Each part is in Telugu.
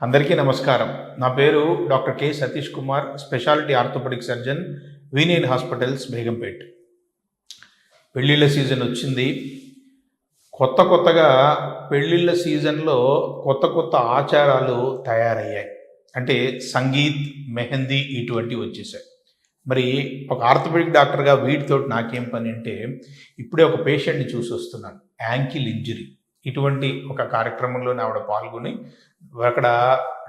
అందరికీ నమస్కారం. నా పేరు doctor K Satish Kumar, speciality orthopaedic surgeon, వీనియన్ హాస్పిటల్స్, బేగంపేట్. పెళ్ళిళ్ళ సీజన్ వచ్చింది. కొత్తగా పెళ్ళిళ్ళ సీజన్లో కొత్త ఆచారాలు తయారయ్యాయి. అంటే సంగీత్, మెహందీ ఇటువంటివి వచ్చేసాయి. మరి ఒక ఆర్థోపెడిక్ డాక్టర్గా వీటితోటి నాకేం పని అంటే, ఇప్పుడే ఒక పేషెంట్ని చూసి వస్తున్నాను. Ankle injury. ఇటువంటి ఒక కార్యక్రమంలోనే ఆవిడ పాల్గొని అక్కడ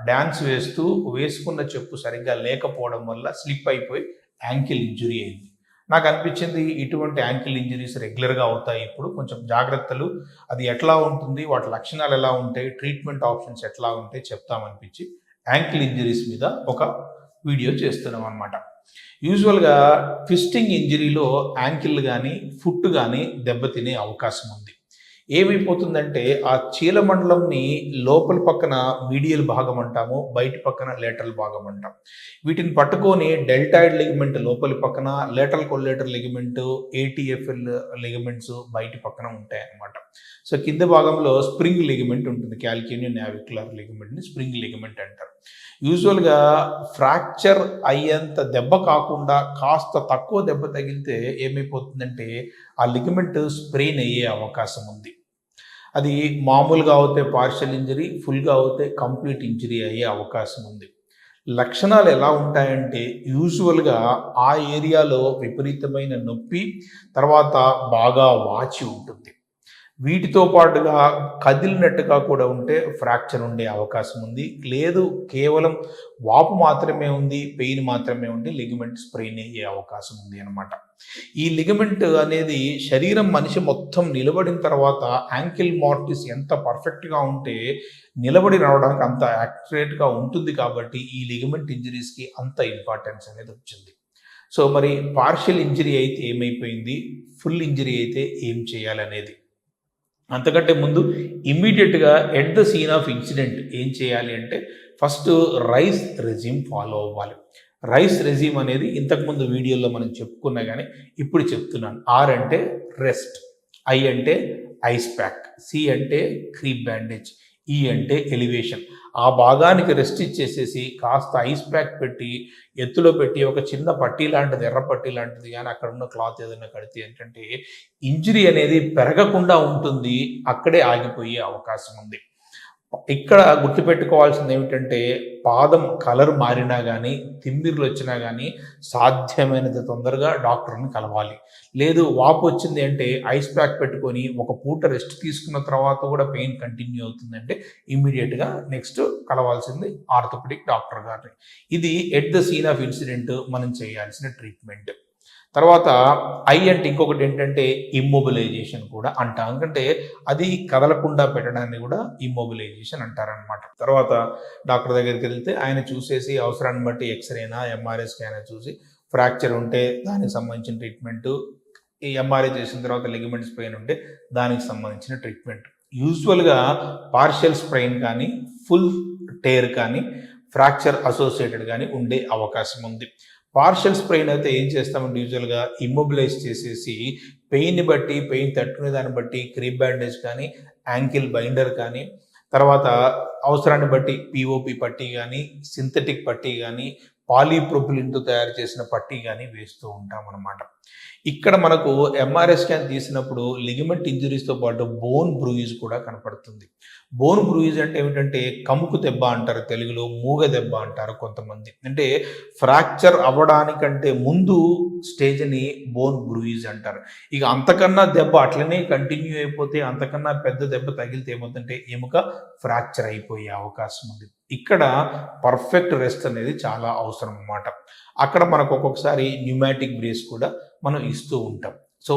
డ్యాన్స్ వేసుకున్న చెప్పు సరిగ్గా లేకపోవడం వల్ల స్లిప్ అయిపోయి యాంకిల్ ఇంజురీ అయింది. నాకు అనిపించింది ఇటువంటి యాంకిల్ ఇంజరీస్ రెగ్యులర్గా అవుతాయి. ఇప్పుడు కొంచెం జాగ్రత్తలు, అది ఎట్లా ఉంటుంది, వాటి లక్షణాలు ఎలా ఉంటాయి, ట్రీట్మెంట్ ఆప్షన్స్ ఎట్లా ఉంటాయి చెప్తామనిపించి యాంకిల్ ఇంజరీస్ మీద ఒక వీడియో చేస్తున్నాం అనమాట. యూజువల్గా ట్విస్టింగ్ ఇంజరీలో యాంకిల్ కానీ ఫుట్ కానీ దెబ్బతినే అవకాశం ఉంది. ఏమైపోతుందంటే ఆ చీలమండలంని లోపల పక్కన మీడియల్ భాగం అంటాము, బయట పక్కన లేటరల్ భాగం అంటాం. వీటిని పట్టుకొని డెల్టాయిడ్ లిగమెంట్ లోపలి పక్కన, లేటరల్ కొల్లేటర్ లిగమెంట్, ఏటీఎఫ్ఎల్ లిగమెంట్స్ బయట పక్కన ఉంటాయి అన్నమాట. సో కింద భాగంలో స్ప్రింగ్ లిగమెంట్ ఉంటుంది. క్యాల్కేనియన్ నావిక్యులర్ లిగమెంట్ని స్ప్రింగ్ లిగమెంట్ అంటారు. యూజువల్గా ఫ్రాక్చర్ అయ్యేంత దెబ్బ కాకుండా కాస్త తక్కువ దెబ్బ తగిలితే ఏమైపోతుందంటే ఆ లిగమెంట్ స్ప్రెయిన్ అయ్యే అవకాశం ఉంది. అది మామూలుగా అవుతే పార్షియల్ ఇంజరీ, ఫుల్గా అవుతే కంప్లీట్ ఇంజరీ అయ్యే అవకాశం ఉంది. లక్షణాలు ఎలా ఉంటాయంటే యూజువల్గా ఆ ఏరియాలో విపరీతమైన నొప్పి, తర్వాత బాగా వాచి ఉంటుంది. వీటితో పాటుగా కదిలినట్టుగా కూడా ఉంటే ఫ్రాక్చర్ ఉండే అవకాశం ఉంది. లేదు కేవలం వాపు మాత్రమే ఉంది, పెయిన్ మాత్రమే ఉండి లిగమెంట్ స్ప్రెయిన్ అయ్యే అవకాశం ఉంది అనమాట. ఈ లిగమెంట్ అనేది శరీరం మనిషి మొత్తం నిలబడిన తర్వాత యాంకిల్ మార్టిస్ ఎంత పర్ఫెక్ట్గా ఉంటే నిలబడి రావడానికి అంత యాక్యురేట్గా ఉంటుంది. కాబట్టి ఈ లిగమెంట్ ఇంజరీస్కి అంత ఇంపార్టెన్స్ అనేది వచ్చింది. సో మరి పార్షియల్ ఇంజరీ అయితే ఏమైపోయింది, ఫుల్ ఇంజరీ అయితే ఏం చేయాలనేది. అంతకంటే ముందు ఇమ్మీడియట్గా at the scene of incident ఏం చేయాలి అంటే ఫస్ట్ రైస్ రెజిమ్ ఫాలో అవ్వాలి. రైస్ రెజిమ్ అనేది ఇంతకుముందు వీడియోలో మనం చెప్పుకున్నా కానీ ఇప్పుడు చెప్తున్నాను. ఆర్ అంటే రెస్ట్, ఐ అంటే ఐస్ ప్యాక్, సి అంటే క్రీప్ బ్యాండేజ్, ఈ అంటే ఎలివేషన్. ఆ భాగానికి రెస్ట్ ఇచ్చేసేసి కాస్త ఐస్ ప్యాక్ పెట్టి ఎత్తులో పెట్టి ఒక చిన్న పట్టీ లాంటిది, ఎర్ర పట్టీ లాంటిది కానీ అక్కడ ఉన్న క్లాత్ ఏదైనా కడితే ఏంటంటే ఇంజరీ అనేది పెరగకుండా ఉంటుంది, అక్కడే ఆగిపోయే అవకాశం ఉంది. ఇక్కడ గుర్తుపెట్టుకోవాల్సింది ఏమిటంటే పాదం కలర్ మారినా కానీ, తిమ్మిర్లు వచ్చినా కానీ సాధ్యమైనంత తొందరగా డాక్టర్ని కలవాలి. లేదు వాపు వచ్చింది అంటే ఐస్ ప్యాక్ పెట్టుకొని ఒక పూట రెస్ట్ తీసుకున్న తర్వాత కూడా పెయిన్ కంటిన్యూ అవుతుందంటే ఇమ్మీడియట్గా నెక్స్ట్ కలవాల్సింది ఆర్థోపెడిక్ డాక్టర్ గారిని. ఇది at the scene of incident మనం చేయాల్సిన ట్రీట్మెంట్. తర్వాత ఐ అంటే ఇంకొకటి ఏంటంటే ఇమ్మొబిలైజేషన్ కూడా అంటాం. ఎందుకంటే అది కదలకుండా పెట్టడాన్ని కూడా ఇమ్మొబిలైజేషన్ అంటారనమాట. తర్వాత డాక్టర్ దగ్గరికి వెళ్తే ఆయన చూసేసి అవసరాన్ని బట్టి ఎక్స్రేనా ఎంఆర్ఐ స్కాన్ చూసి ఫ్రాక్చర్ ఉంటే దానికి సంబంధించిన ట్రీట్మెంట్, ఈ ఎంఆర్ఐ చేసిన తర్వాత లిగమెంట్ స్ప్రెయిన్ ఉంటే దానికి సంబంధించిన ట్రీట్మెంట్. యూజువల్గా పార్షియల్ స్ప్రెయిన్ కానీ, ఫుల్ టేర్ కానీ, ఫ్రాక్చర్ అసోసియేటెడ్ కానీ ఉండే అవకాశం ఉంది. పార్షియల్ స్ప్రెయిన్ అయితే ఏం చేస్తామంటే యూజువల్గా ఇమ్మొబిలైజ్ చేసేసి పెయిన్ని బట్టి, పెయిన్ తట్టుకునే దాన్ని బట్టి క్రీప్ బ్యాండేజ్ కానీ, యాంకిల్ బైండర్ కానీ, తర్వాత అవసరాన్ని బట్టి పిఓపి పట్టీ కానీ, సింథటిక్ పట్టీ కానీ, పాలీప్రొపిలిన్తో తయారు చేసిన పట్టీ కానీ వేస్తూ ఉంటాం అన్నమాట. ఇక్కడ మనకు ఎంఆర్ఐ స్కాన్ తీసినప్పుడు లిగమెంట్ ఇంజరీస్తో పాటు బోన్ బ్రూయిజ్ కూడా కనపడుతుంది. బోన్ బ్రూయిజ్ అంటే ఏమిటంటే కముకు దెబ్బ అంటారు, తెలుగులో మూగ దెబ్బ అంటారు కొంతమంది. అంటే ఫ్రాక్చర్ అవ్వడానికంటే ముందు స్టేజ్ని బోన్ బ్రూయిజ్ అంటారు. ఇక అంతకన్నా దెబ్బ అట్లనే కంటిన్యూ అయిపోతే, అంతకన్నా పెద్ద దెబ్బ తగిలితే ఏమవుతుందంటే ఎముక ఫ్రాక్చర్ అయిపోయే అవకాశం ఉంది. ఇక్కడ పర్ఫెక్ట్ రెస్ట్ అనేది చాలా అవసరం అన్నమాట. అక్కడ మనకు ఒక్కొక్కసారి న్యూమాటిక్ బ్రేస్ కూడా మనం ఇస్తూ ఉంటాం. సో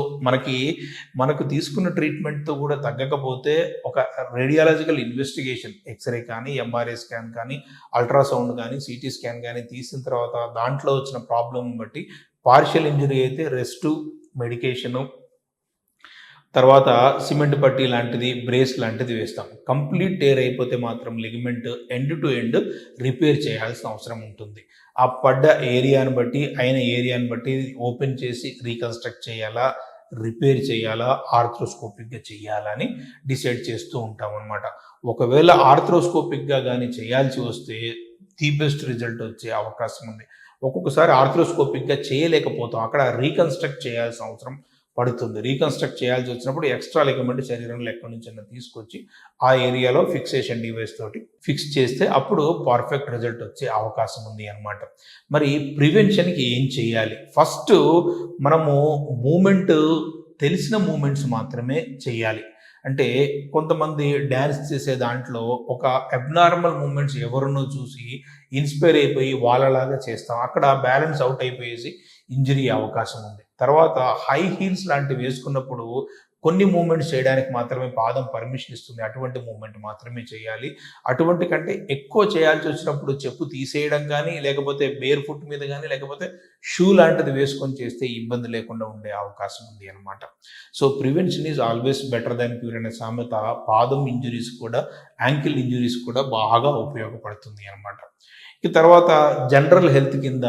మనకు తీసుకున్న ట్రీట్మెంట్తో కూడా తగ్గకపోతే ఒక రేడియాలజికల్ ఇన్వెస్టిగేషన్, ఎక్స్రే కానీ, ఎంఆర్ఐ స్కాన్ కానీ, అల్ట్రాసౌండ్ కానీ, సిటీ స్కాన్ కానీ తీసిన తర్వాత దాంట్లో వచ్చిన ప్రాబ్లం బట్టి పార్షియల్ ఇంజరీ అయితే రెస్టు, మెడికేషను, తర్వాత సిమెంట్ పట్టీ లాంటిది, బ్రేస్ లాంటిది వేస్తాం. కంప్లీట్ టేర్ అయిపోతే మాత్రం ligament end to end repair చేయాల్సిన అవసరం ఉంటుంది. ఆ పడ్డ ఏరియాని బట్టి, అయిన ఏరియాని బట్టి ఓపెన్ చేసి రీకన్స్ట్రక్ట్ చేయాలా, రిపేర్ చేయాలా, ఆర్థ్రోస్కోపిక్గా చేయాలా అని డిసైడ్ చేస్తూ ఉంటాం అనమాట. ఒకవేళ ఆర్థ్రోస్కోపిక్గా కానీ చేయాల్సి వస్తే ది బెస్ట్ రిజల్ట్ వచ్చే అవకాశం ఉంది. ఒక్కొక్కసారి ఆర్థ్రోస్కోపిక్గా చేయలేకపోతాం, అక్కడ రీకన్స్ట్రక్ట్ చేయాల్సిన అవసరం పడుతుంది. రీకన్స్ట్రక్ట్ చేయాల్సి వచ్చినప్పుడు ఎక్స్ట్రా లిగమెంట్ శరీరంలో ఎక్కడి నుంచైనా తీసుకొచ్చి ఆ ఏరియాలో ఫిక్సేషన్ డివైస్ తోటి ఫిక్స్ చేస్తే అప్పుడు పర్ఫెక్ట్ రిజల్ట్ వచ్చే అవకాశం ఉంది అనమాట. మరి ప్రివెన్షన్కి ఏం చేయాలి? ఫస్ట్ మనము తెలిసిన మూమెంట్స్ మాత్రమే చేయాలి. అంటే కొంతమంది డ్యాన్స్ చేసే దాంట్లో ఒక అబ్నార్మల్ మూమెంట్స్ ఎవరినో చూసి ఇన్స్పైర్ అయిపోయి వాళ్ళలాగా చేస్తాం, అక్కడ బ్యాలెన్స్ అవుట్ అయిపోయేసి ఇంజరీ అవకాశం ఉంది. తర్వాత హై హీల్స్ లాంటివి వేసుకున్నప్పుడు కొన్ని మూమెంట్స్ చేయడానికి మాత్రమే పాదం పర్మిషన్ ఇస్తుంది, అటువంటి మూమెంట్ మాత్రమే చేయాలి. అటువంటి కంటే ఎక్కువ చేయాల్సి వచ్చినప్పుడు చెప్పు తీసేయడం కానీ, లేకపోతే బేర్ ఫుట్ మీద కానీ, లేకపోతే షూ లాంటిది వేసుకొని చేస్తే ఇబ్బంది లేకుండా ఉండే అవకాశం ఉంది అనమాట. So prevention is always better than cure అనే సామెత పాదం ఇంజురీస్ కూడా, యాంకిల్ ఇంజురీస్ కూడా బాగా ఉపయోగపడుతుంది అనమాట. ఇక తర్వాత జనరల్ హెల్త్ కింద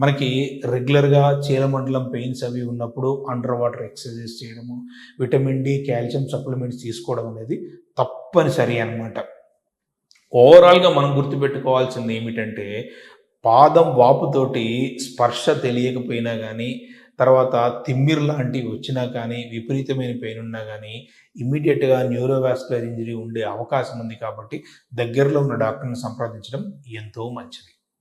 మనకి రెగ్యులర్గా చీలమండలం పెయిన్స్ అవి ఉన్నప్పుడు అండర్ వాటర్ ఎక్సర్సైజ్ చేయడము, విటమిన్ డి, కాల్షియం సప్లిమెంట్స్ తీసుకోవడం అనేది తప్పనిసరి అనమాట. ఓవరాల్గా మనం గుర్తుపెట్టుకోవాల్సింది ఏమిటంటే, పాదం వాపుతోటి స్పర్శ తెలియకపోయినా కానీ, తర్వాత తిమ్మిర్ లాంటివి వచ్చినా కానీ, విపరీతమైన పెయిన్ ఉన్నా కానీ ఇమీడియట్గా న్యూరోవాస్కులర్ ఇంజరీ ఉండే అవకాశం ఉంది. కాబట్టి దగ్గరలో ఉన్న డాక్టర్ని సంప్రదించడం ఎంతో మంచిది.